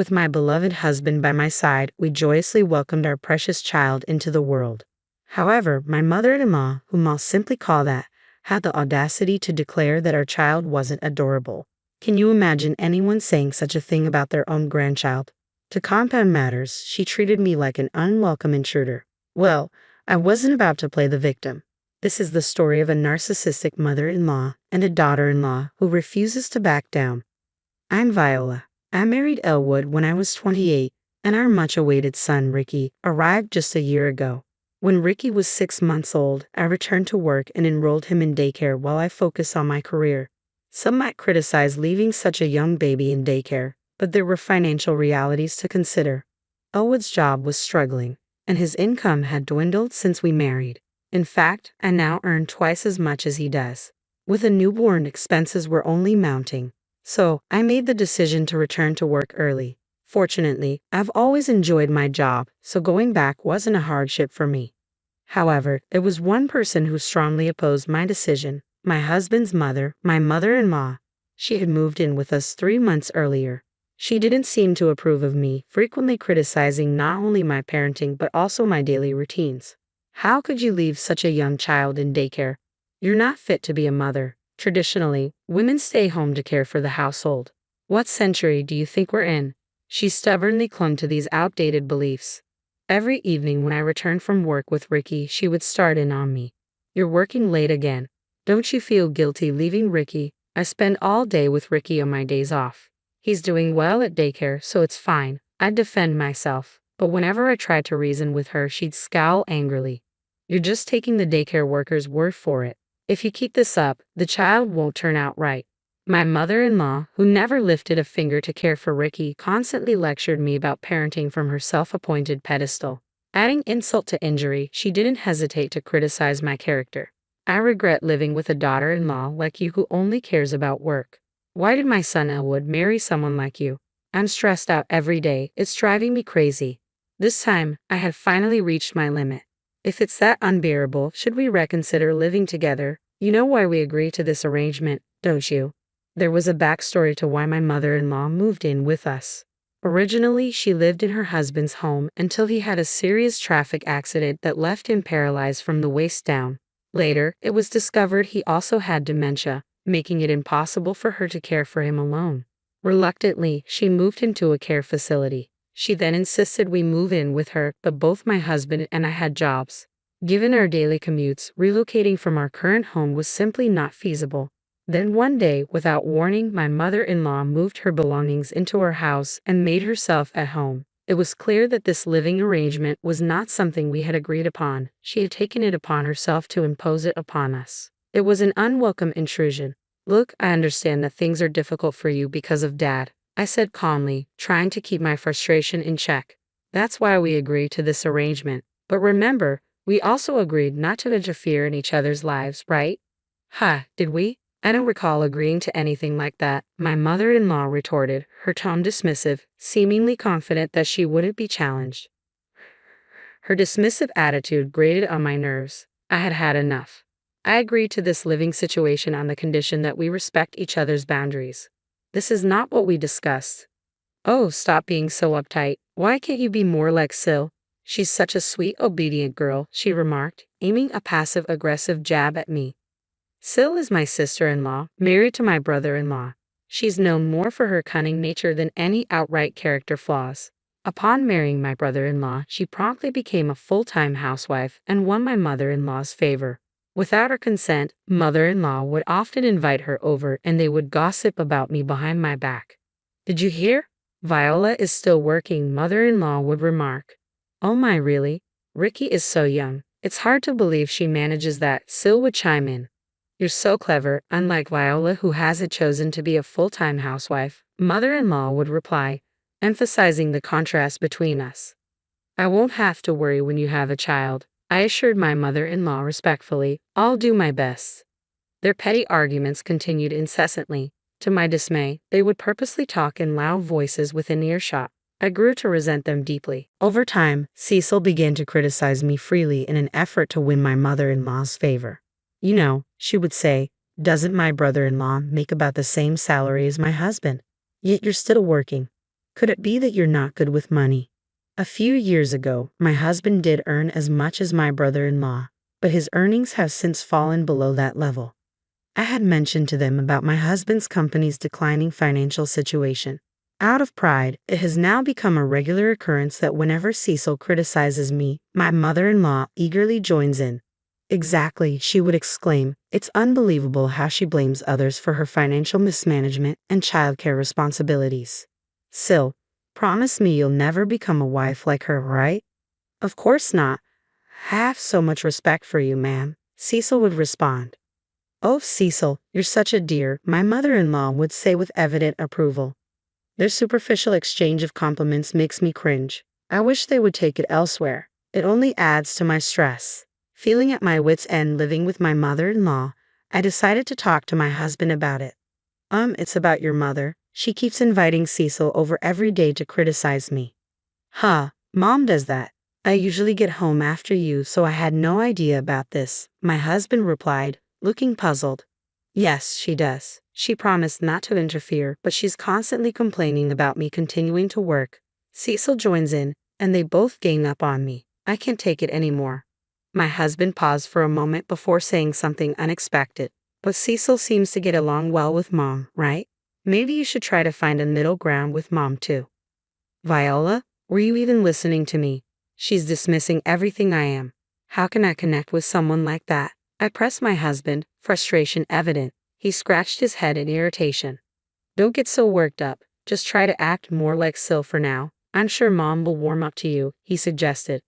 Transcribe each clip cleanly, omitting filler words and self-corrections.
With my beloved husband by my side, we joyously welcomed our precious child into the world. However, my mother-in-law, whom I'll simply call that, had the audacity to declare that our child wasn't adorable. Can you imagine anyone saying such a thing about their own grandchild? To compound matters, she treated me like an unwelcome intruder. Well, I wasn't about to play the victim. This is the story of a narcissistic mother-in-law and a daughter-in-law who refuses to back down. I'm Viola. I married Elwood when I was 28, and our much-awaited son, Ricky, arrived just a year ago. When Ricky was 6 months old, I returned to work and enrolled him in daycare while I focused on my career. Some might criticize leaving such a young baby in daycare, but there were financial realities to consider. Elwood's job was struggling, and his income had dwindled since we married. In fact, I now earn twice as much as he does. With a newborn, expenses were only mounting. So, I made the decision to return to work early. Fortunately, I've always enjoyed my job, so going back wasn't a hardship for me. However, there was one person who strongly opposed my decision: my husband's mother, my mother-in-law. She had moved in with us 3 months earlier. She didn't seem to approve of me, frequently criticizing not only my parenting but also my daily routines. How could you leave such a young child in daycare? You're not fit to be a mother. Traditionally, women stay home to care for the household. What century do you think we're in? She stubbornly clung to these outdated beliefs. Every evening when I returned from work with Ricky, she would start in on me. You're working late again. Don't you feel guilty leaving Ricky? I spend all day with Ricky on my days off. He's doing well at daycare, so it's fine. I'd defend myself, but whenever I tried to reason with her, she'd scowl angrily. You're just taking the daycare worker's word for it. If you keep this up, the child won't turn out right. My mother-in-law, who never lifted a finger to care for Ricky, constantly lectured me about parenting from her self-appointed pedestal. Adding insult to injury, she didn't hesitate to criticize my character. I regret living with a daughter-in-law like you who only cares about work. Why did my son Elwood marry someone like you? I'm stressed out every day. It's driving me crazy. This time, I had finally reached my limit. If it's that unbearable, should we reconsider living together? You know why we agreed to this arrangement, don't you? There was a backstory to why my mother-in-law moved in with us. Originally, she lived in her husband's home until he had a serious traffic accident that left him paralyzed from the waist down. Later, it was discovered he also had dementia, making it impossible for her to care for him alone. Reluctantly, she moved him to a care facility. She then insisted we move in with her, but both my husband and I had jobs. Given our daily commutes, relocating from our current home was simply not feasible. Then one day, without warning, my mother-in-law moved her belongings into our house and made herself at home. It was clear that this living arrangement was not something we had agreed upon. She had taken it upon herself to impose it upon us. It was an unwelcome intrusion. Look, I understand that things are difficult for you because of Dad, I said calmly, trying to keep my frustration in check. That's why we agreed to this arrangement. But remember, we also agreed not to interfere in each other's lives, right? Did we? I don't recall agreeing to anything like that, my mother-in-law retorted, her tone dismissive, seemingly confident that she wouldn't be challenged. Her dismissive attitude grated on my nerves. I had had enough. I agreed to this living situation on the condition that we respect each other's boundaries. This is not what we discussed. Oh, stop being so uptight. Why can't you be more like Sil? She's such a sweet, obedient girl, she remarked, aiming a passive-aggressive jab at me. Sil is my sister-in-law, married to my brother-in-law. She's known more for her cunning nature than any outright character flaws. Upon marrying my brother-in-law, she promptly became a full-time housewife and won my mother-in-law's favor. Without her consent, mother-in-law would often invite her over and they would gossip about me behind my back. Did you hear? Viola is still working, mother-in-law would remark. Oh my, really? Ricky is so young. It's hard to believe she manages that, Sil would chime in. You're so clever, unlike Viola who hasn't chosen to be a full-time housewife, mother-in-law would reply, emphasizing the contrast between us. I won't have to worry when you have a child, I assured my mother-in-law respectfully. I'll do my best. Their petty arguments continued incessantly. To my dismay, they would purposely talk in loud voices within earshot. I grew to resent them deeply. Over time, Cecil began to criticize me freely in an effort to win my mother-in-law's favor. You know, she would say, doesn't my brother-in-law make about the same salary as my husband? Yet you're still working. Could it be that you're not good with money? A few years ago, my husband did earn as much as my brother-in-law, but his earnings have since fallen below that level. I had mentioned to them about my husband's company's declining financial situation. Out of pride, it has now become a regular occurrence that whenever Cecil criticizes me, my mother-in-law eagerly joins in. Exactly, she would exclaim. It's unbelievable how she blames others for her financial mismanagement and childcare responsibilities. Sil, promise me you'll never become a wife like her, right? Of course not. I have so much respect for you, ma'am, Cecil would respond. Oh, Cecil, you're such a dear, my mother-in-law would say with evident approval. Their superficial exchange of compliments makes me cringe. I wish they would take it elsewhere. It only adds to my stress. Feeling at my wits' end living with my mother-in-law, I decided to talk to my husband about it. It's about your mother. She keeps inviting Cecil over every day to criticize me. Huh, Mom does that. I usually get home after you, so I had no idea about this, my husband replied, looking puzzled. Yes, she does. She promised not to interfere, but she's constantly complaining about me continuing to work. Cecil joins in, and they both gang up on me. I can't take it anymore. My husband paused for a moment before saying something unexpected. But Cecil seems to get along well with Mom, right? Maybe you should try to find a middle ground with Mom too. Viola, were you even listening to me? She's dismissing everything I am. How can I connect with someone like that? I pressed my husband, frustration evident. He scratched his head in irritation. Don't get so worked up. Just try to act more like Sil for now. I'm sure Mom will warm up to you, he suggested.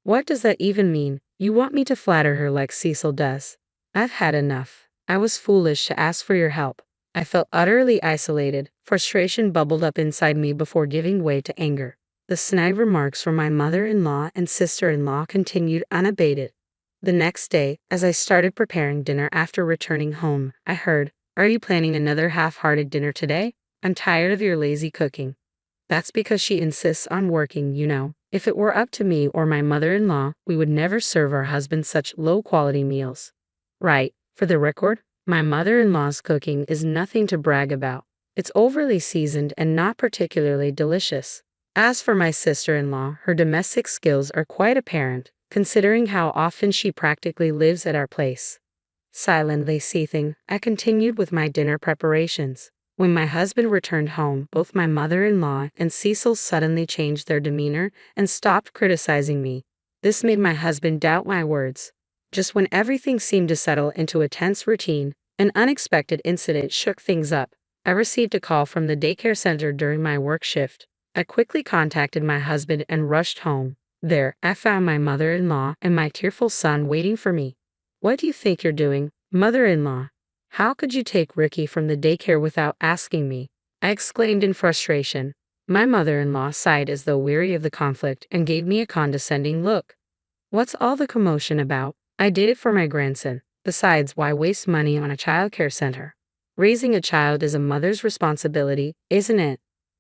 What does that even mean? You want me to flatter her like Cecil does? I've had enough. I was foolish to ask for your help. I felt utterly isolated. Frustration bubbled up inside me before giving way to anger. The snide remarks from my mother-in-law and sister-in-law continued unabated. The next day, as I started preparing dinner after returning home, I heard, "Are you planning another half-hearted dinner today? I'm tired of your lazy cooking." That's because she insists on working, you know. If it were up to me or my mother-in-law, we would never serve our husbands such low-quality meals. Right, for the record, my mother-in-law's cooking is nothing to brag about. It's overly seasoned and not particularly delicious. As for my sister-in-law, her domestic skills are quite apparent, considering how often she practically lives at our place. Silently seething, I continued with my dinner preparations. When my husband returned home, both my mother-in-law and Cecil suddenly changed their demeanor and stopped criticizing me. This made my husband doubt my words. Just when everything seemed to settle into a tense routine, an unexpected incident shook things up. I received a call from the daycare center during my work shift. I quickly contacted my husband and rushed home. There, I found my mother-in-law and my tearful son waiting for me. What do you think you're doing, mother-in-law? How could you take Ricky from the daycare without asking me? I exclaimed in frustration. My mother-in-law sighed as though weary of the conflict and gave me a condescending look. What's all the commotion about? I did it for my grandson. Besides, why waste money on a childcare center? Raising a child is a mother's responsibility, isn't it?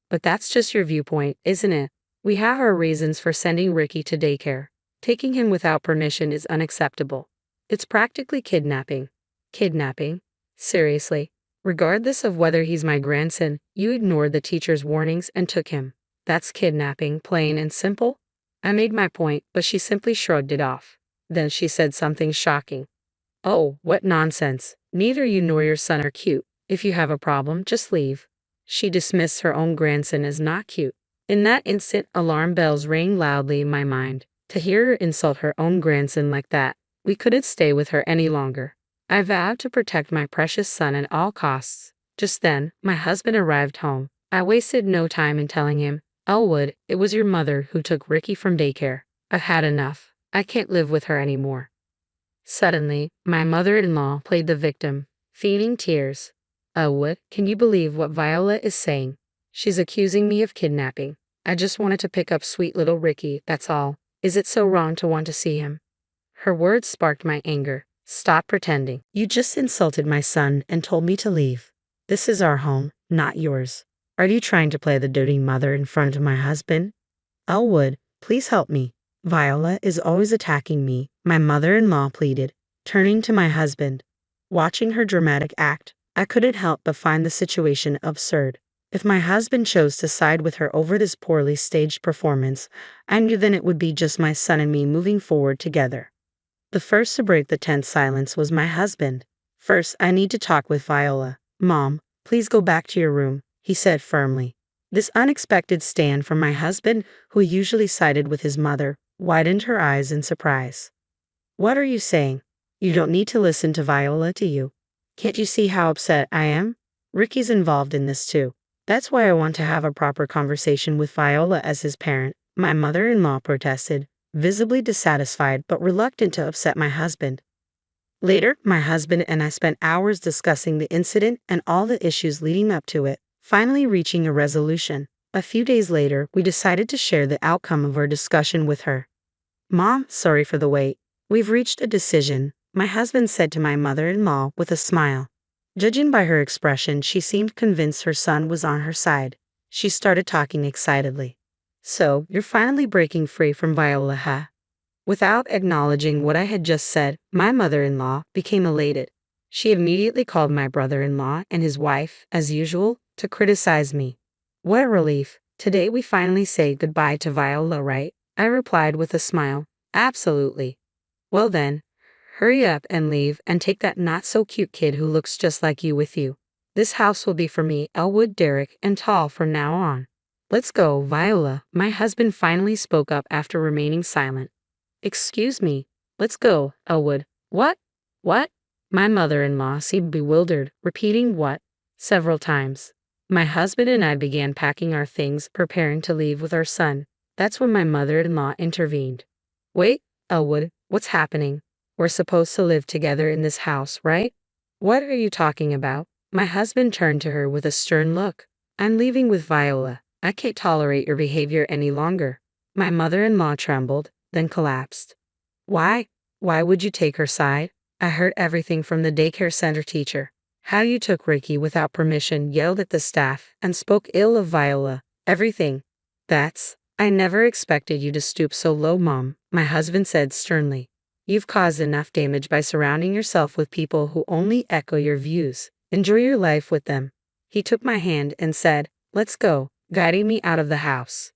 But that's just your viewpoint, isn't it? We have our reasons for sending Ricky to daycare. Taking him without permission is unacceptable. It's practically kidnapping. Kidnapping? Seriously? Regardless of whether he's my grandson, you ignored the teacher's warnings and took him. That's kidnapping, plain and simple? I made my point, but she simply shrugged it off. Then she said something shocking. Oh, what nonsense. Neither you nor your son are cute. If you have a problem, just leave. She dismissed her own grandson as not cute. In that instant, alarm bells rang loudly in my mind. To hear her insult her own grandson like that, we couldn't stay with her any longer. I vowed to protect my precious son at all costs. Just then, my husband arrived home. I wasted no time in telling him, "Elwood, it was your mother who took Ricky from daycare. I've had enough. I can't live with her anymore." Suddenly, my mother-in-law played the victim, feigning tears. "Elwood, can you believe what Viola is saying? She's accusing me of kidnapping. I just wanted to pick up sweet little Ricky, that's all. Is it so wrong to want to see him?" Her words sparked my anger. Stop pretending. You just insulted my son and told me to leave. This is our home, not yours. Are you trying to play the dirty mother in front of my husband? Elwood, please help me. Viola is always attacking me, my mother-in-law pleaded, turning to my husband. Watching her dramatic act, I couldn't help but find the situation absurd. If my husband chose to side with her over this poorly staged performance, I knew then it would be just my son and me moving forward together. The first to break the tense silence was my husband. First, I need to talk with Viola. Mom, please go back to your room, he said firmly. This unexpected stand from my husband, who usually sided with his mother, widened her eyes in surprise. What are you saying? You don't need to listen to Viola, do you? Can't you see how upset I am? Ricky's involved in this too. That's why I want to have a proper conversation with Viola as his parent, my mother-in-law protested, visibly dissatisfied but reluctant to upset my husband. Later, my husband and I spent hours discussing the incident and all the issues leading up to it, finally reaching a resolution. A few days later, we decided to share the outcome of our discussion with her. Mom, sorry for the wait. We've reached a decision, my husband said to my mother-in-law with a smile. Judging by her expression, she seemed convinced her son was on her side. She started talking excitedly. So, you're finally breaking free from Viola, huh? Without acknowledging what I had just said, my mother-in-law became elated. She immediately called my brother-in-law and his wife, as usual, to criticize me. What a relief. Today we finally say goodbye to Viola, right? I replied with a smile. Absolutely. Well then, hurry up and leave and take that not-so-cute kid who looks just like you with you. This house will be for me, Elwood, Derek, and Tall from now on. Let's go, Viola. My husband finally spoke up after remaining silent. Excuse me. Let's go, Elwood. What? What? My mother-in-law seemed bewildered, repeating what? Several times. My husband and I began packing our things, preparing to leave with our son. That's when my mother-in-law intervened. Wait, Elwood, what's happening? We're supposed to live together in this house, right? What are you talking about? My husband turned to her with a stern look. I'm leaving with Viola. I can't tolerate your behavior any longer. My mother-in-law trembled, then collapsed. Why? Why would you take her side? I heard everything from the daycare center teacher. How you took Ricky without permission, yelled at the staff, and spoke ill of Viola. Everything. I never expected you to stoop so low, Mom, my husband said sternly. You've caused enough damage by surrounding yourself with people who only echo your views. Enjoy your life with them. He took my hand and said, let's go, guiding me out of the house.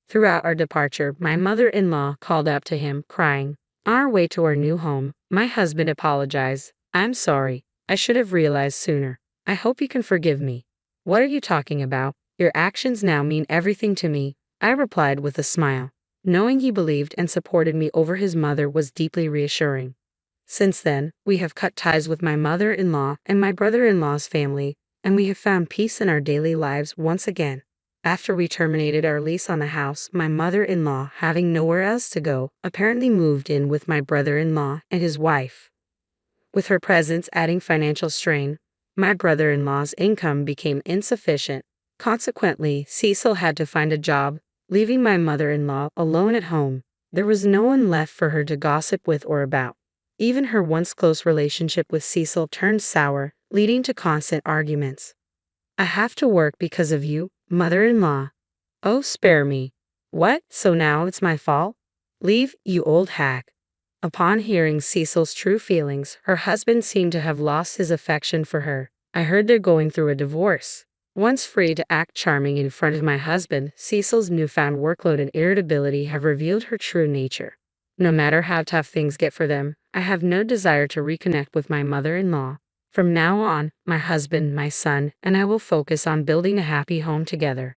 Throughout our departure, my mother-in-law called up to him, crying. On our way to our new home, my husband apologized. I'm sorry. I should have realized sooner. I hope you can forgive me. What are you talking about? Your actions now mean everything to me, I replied with a smile. Knowing he believed and supported me over his mother was deeply reassuring. Since then, we have cut ties with my mother-in-law and my brother-in-law's family, and we have found peace in our daily lives once again. After we terminated our lease on the house, my mother-in-law, having nowhere else to go, apparently moved in with my brother-in-law and his wife. With her presence adding financial strain, my brother-in-law's income became insufficient. Consequently, Cecil had to find a job, leaving my mother-in-law alone at home. There was no one left for her to gossip with or about. Even her once close relationship with Cecil turned sour, leading to constant arguments. I have to work because of you, mother-in-law. Oh, spare me. What, so now it's my fault? Leave, you old hag. Upon hearing Cecil's true feelings, her husband seemed to have lost his affection for her. I heard they're going through a divorce. Once free to act charming in front of my husband, Cecil's newfound workload and irritability have revealed her true nature. No matter how tough things get for them, I have no desire to reconnect with my mother-in-law. From now on, my husband, my son, and I will focus on building a happy home together.